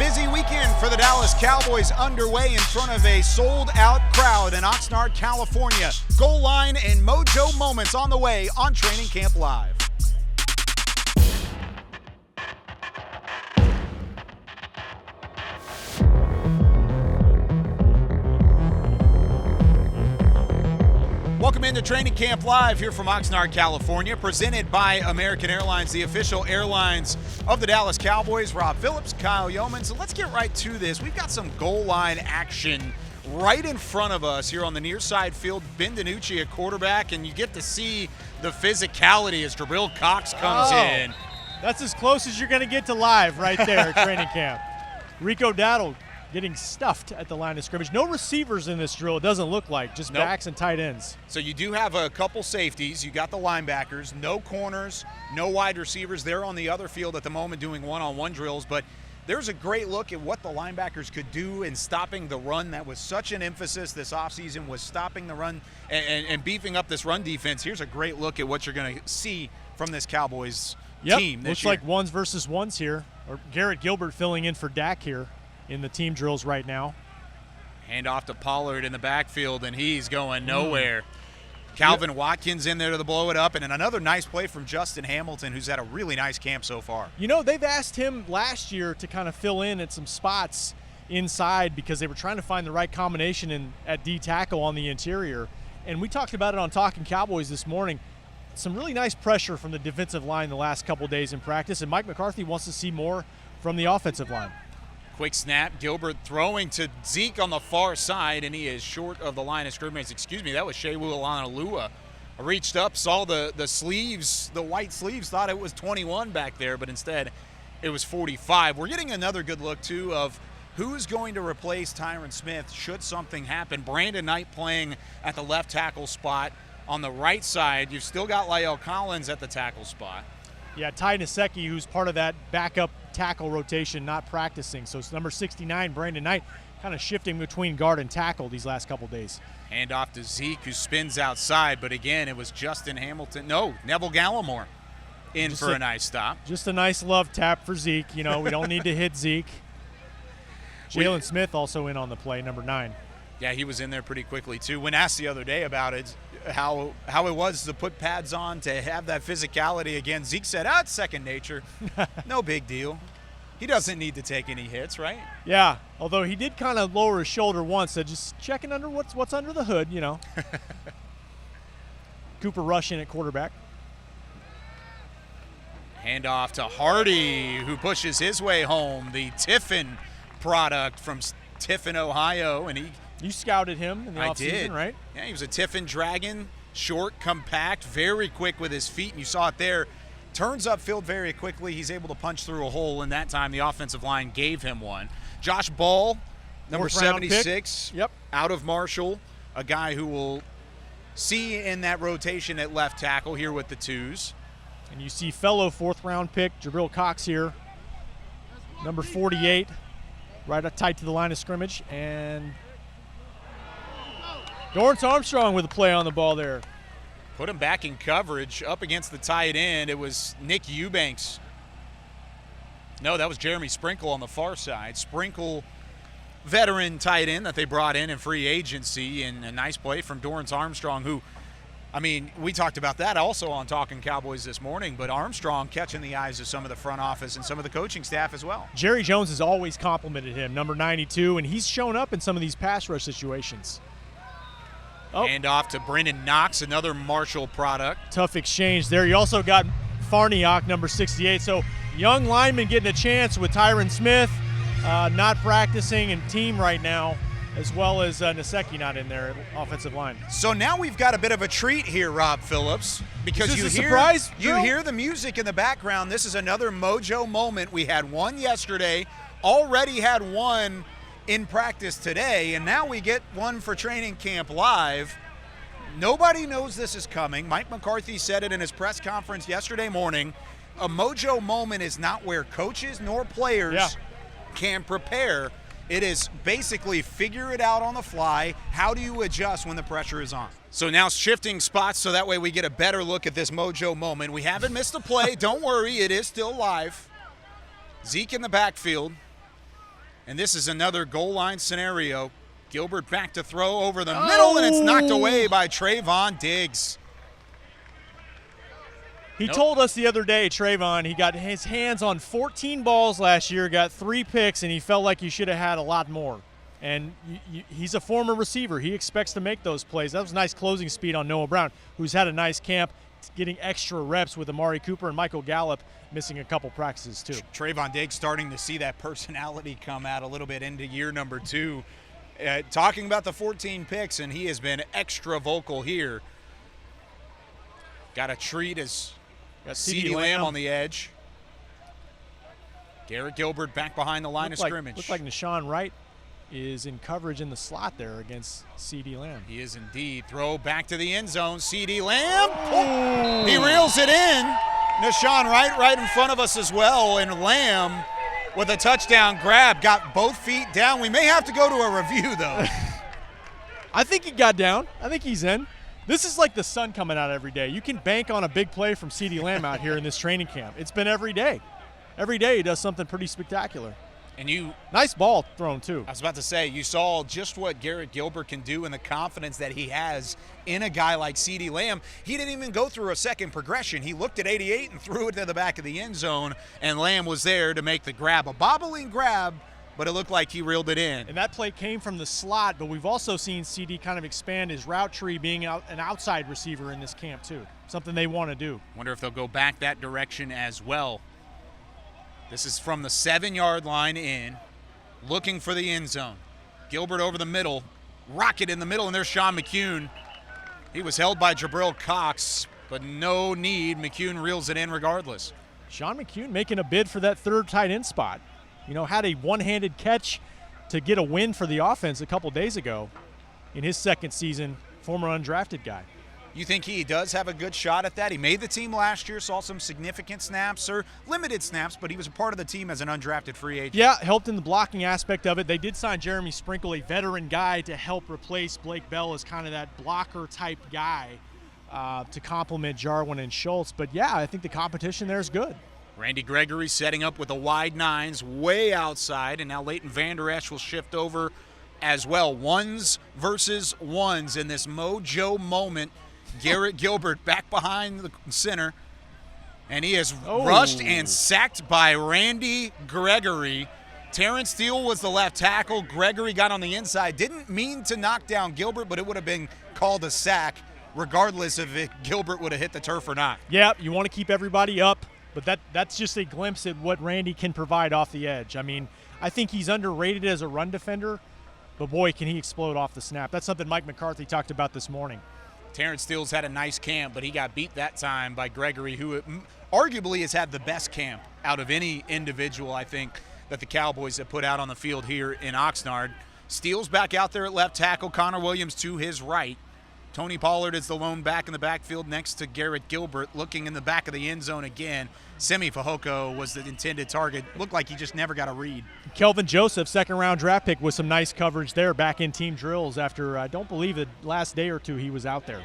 busy weekend for the Dallas Cowboys underway in front of a sold-out crowd in Oxnard, California. Goal line and mojo moments on the way on Training Camp Live. Welcome into Training Camp Live here from Oxnard, California, presented by American Airlines, the official airlines of the Dallas Cowboys. Rob Phillips, Kyle Youmans. So let's get right to this. We've got some goal line action right in front of us here on the near side field. Ben DiNucci at quarterback, and you get to see the physicality as Jabril Cox comes in. That's as close as you're going to get to live right there at training camp. Rico Dowdle getting stuffed at the line of scrimmage. No receivers in this drill, it doesn't look like, just backs and tight ends. So you do have a couple safeties. You got the linebackers, no corners, no wide receivers. They're on the other field at the moment doing one-on-one drills, but there's a great look at what the linebackers could do in stopping the run. That was such an emphasis this offseason, was stopping the run and beefing up this run defense. Here's a great look at what you're going to see from this Cowboys team this looks year. like ones versus ones here. Or Garrett Gilbert filling in for Dak here in the team drills right now. Hand off to Pollard in the backfield, and he's going nowhere. Calvin Watkins in there to blow it up, and another nice play from Justin Hamilton, who's had a really nice camp so far. You know, they've asked him last year to kind of fill in at some spots inside because they were trying to find the right combination at D tackle on the interior. And we talked about it on Talking Cowboys this morning. Some really nice pressure from the defensive line the last couple days in practice, and Mike McCarthy wants to see more from the offensive line. Quick snap, Gilbert throwing to Zeke on the far side, and he is short of the line of scrimmage. Excuse me, that was Shewu Alanalua. I reached up, saw the sleeves, the white sleeves, thought it was 21 back there, but instead it was 45. We're getting another good look, too, of who's going to replace Tyron Smith should something happen. Brandon Knight playing at the left tackle spot. On the right side, you've still got La'el Collins at the tackle spot. Yeah, Ty Nsekhe, who's part of that backup tackle rotation, not practicing. So it's number 69, Brandon Knight, kind of shifting between guard and tackle these last couple days. Hand off to Zeke, who spins outside, but again, it was Justin Hamilton. No, Neville Gallimore in just for a nice stop. Just a nice love tap for Zeke. You know, we don't need to hit Zeke. Jalen Smith also in on the play, number 9. Yeah, he was in there pretty quickly, too. When asked the other day about it, how it was to put pads on, to have that physicality again, Zeke said, it's second nature. No big deal. He doesn't need to take any hits, right? Yeah, although he did kind of lower his shoulder once, so just checking under what's under the hood, you know. Cooper Rush in at quarterback. Hand off to Hardy, who pushes his way home, the Tiffin product from Tiffin, Ohio, and You scouted him in the offseason, right? Yeah, he was a Tiffin Dragon, short, compact, very quick with his feet, and you saw it there. Turns upfield very quickly. He's able to punch through a hole, and that time the offensive line gave him one. Josh Ball, number 76, out of Marshall, a guy who will see in that rotation at left tackle here with the twos. And you see fellow fourth-round pick, Jabril Cox here, number 48, right up tight to the line of scrimmage, and Dorrance Armstrong with a play on the ball there. Put him back in coverage up against the tight end. It was Nick Eubanks. No, that was Jeremy Sprinkle on the far side. Sprinkle, veteran tight end that they brought in free agency, and a nice play from Dorrance Armstrong, who, I mean, we talked about that also on Talking Cowboys this morning, but Armstrong catching the eyes of some of the front office and some of the coaching staff as well. Jerry Jones has always complimented him, number 92, and he's shown up in some of these pass rush situations. Hand off to Brendan Knox, another Marshall product. Tough exchange there. You also got Farniok, number 68. So young lineman getting a chance with Tyron Smith not practicing and team right now, as well as Nsekhe not in there, offensive line. So now we've got a bit of a treat here, Rob Phillips, because you hear the music in the background. This is another mojo moment. We had one yesterday, already had one in practice today, and now we get one for Training Camp Live. Nobody knows this is coming. Mike McCarthy said it in his press conference yesterday morning. A mojo moment is not where coaches nor players can prepare. It is basically figure it out on the fly. How do you adjust when the pressure is on? So now shifting spots so that way we get a better look at this mojo moment. We haven't missed a play. Don't worry, it is still live. Zeke in the backfield. And this is another goal line scenario. Gilbert back to throw over the middle, and it's knocked away by Trayvon Diggs. He told us the other day, Trayvon, he got his hands on 14 balls last year, got 3 picks, and he felt like he should have had a lot more. And he's a former receiver. He expects to make those plays. That was nice closing speed on Noah Brown, who's had a nice camp, getting extra reps with Amari Cooper and Michael Gallup missing a couple practices too. Trayvon Diggs starting to see that personality come out a little bit into year number 2. Talking about the 14 picks, and he has been extra vocal here. Got a treat as Ceedee Lamb on the edge. Garrett Gilbert back behind the line of scrimmage. Looks like Nashawn Wright is in coverage in the slot there against Ceedee Lamb. He is indeed. Throw back to the end zone. Ceedee Lamb. Oh, he reels it in. Nashawn Wright right in front of us as well, and Lamb with a touchdown grab, got both feet down. We may have to go to a review, though. I think he got down. I think he's in. This is like the sun coming out every day. You can bank on a big play from Ceedee Lamb out here in this training camp. It's been every day. Every day he does something pretty spectacular. And nice ball thrown, too. I was about to say, you saw just what Garrett Gilbert can do and the confidence that he has in a guy like Ceedee Lamb. He didn't even go through a second progression. He looked at 88 and threw it to the back of the end zone, and Lamb was there to make the grab. A bobbling grab, but it looked like he reeled it in. And that play came from the slot, but we've also seen Ceedee kind of expand his route tree, being an outside receiver in this camp, too. Something they want to do. Wonder if they'll go back that direction as well. This is from the 7-yard line in, looking for the end zone. Gilbert over the middle, rocket in the middle, and there's Sean McCune. He was held by Jabril Cox, but no need. McCune reels it in regardless. Sean McCune making a bid for that third tight end spot. You know, had a one-handed catch to get a win for the offense a couple days ago in his second season, former undrafted guy. You think he does have a good shot at that? He made the team last year, saw some significant snaps, or limited snaps, but he was a part of the team as an undrafted free agent. Yeah, helped in the blocking aspect of it. They did sign Jeremy Sprinkle, a veteran guy, to help replace Blake Bell as kind of that blocker-type guy to complement Jarwin and Schultz. But, yeah, I think the competition there is good. Randy Gregory setting up with the wide nines way outside, and now Leighton Vander Esch will shift over as well. Ones versus ones in this mojo moment. Garrett Gilbert back behind the center, and he is rushed and sacked by Randy Gregory. Terrence Steele was the left tackle. Gregory got on the inside. Didn't mean to knock down Gilbert, but it would have been called a sack regardless of if Gilbert would have hit the turf or not. Yeah, you want to keep everybody up, but that's just a glimpse at what Randy can provide off the edge. I mean, I think he's underrated as a run defender, but boy, can he explode off the snap. That's something Mike McCarthy talked about this morning. Terrence Steele's had a nice camp, but he got beat that time by Gregory, who arguably has had the best camp out of any individual, I think, that the Cowboys have put out on the field here in Oxnard. Steele's back out there at left tackle. Connor Williams to his right. Tony Pollard is the lone back in the backfield next to Garrett Gilbert, looking in the back of the end zone again. Semi Fehoko was the intended target. Looked like he just never got a read. Kelvin Joseph, second-round draft pick, with some nice coverage there back in team drills after, I don't believe, the last day or two he was out there.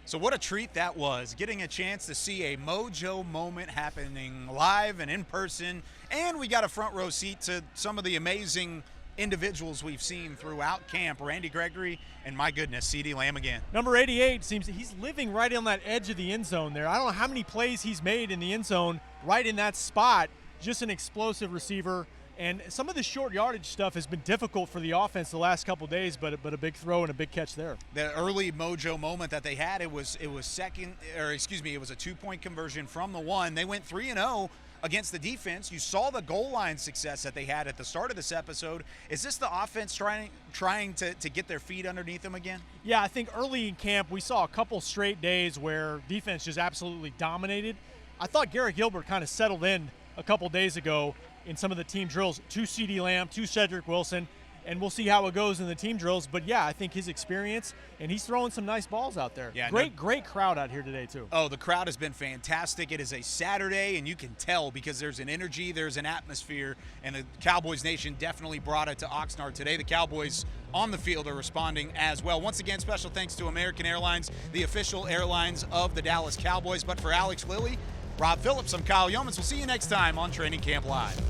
So what a treat that was, getting a chance to see a mojo moment happening live and in person, and we got a front row seat to some of the amazing individuals we've seen throughout camp. Randy Gregory and, my goodness, Ceedee Lamb again. Number 88 seems he's living right on that edge of the end zone there. I don't know how many plays he's made in the end zone right in that spot. Just an explosive receiver. And some of the short yardage stuff has been difficult for the offense the last couple days, but a big throw and a big catch there. The early mojo moment that they had, it was a 2-point conversion from the one. They went 3-0 against the defense. You saw the goal line success that they had at the start of this episode. Is this the offense trying to get their feet underneath them again? Yeah, I think early in camp we saw a couple straight days where defense just absolutely dominated. I thought Garrett Gilbert kind of settled in a couple days ago in some of the team drills to Ceedee Lamb, to Cedric Wilson, and we'll see how it goes in the team drills. But, yeah, I think his experience, and he's throwing some nice balls out there. Yeah, great crowd out here today, too. Oh, the crowd has been fantastic. It is a Saturday, and you can tell because there's an energy, there's an atmosphere, and the Cowboys Nation definitely brought it to Oxnard today. The Cowboys on the field are responding as well. Once again, special thanks to American Airlines, the official airlines of the Dallas Cowboys. But for Alex Lilly, Rob Phillips, I'm Kyle Youmans. We'll see you next time on Training Camp Live.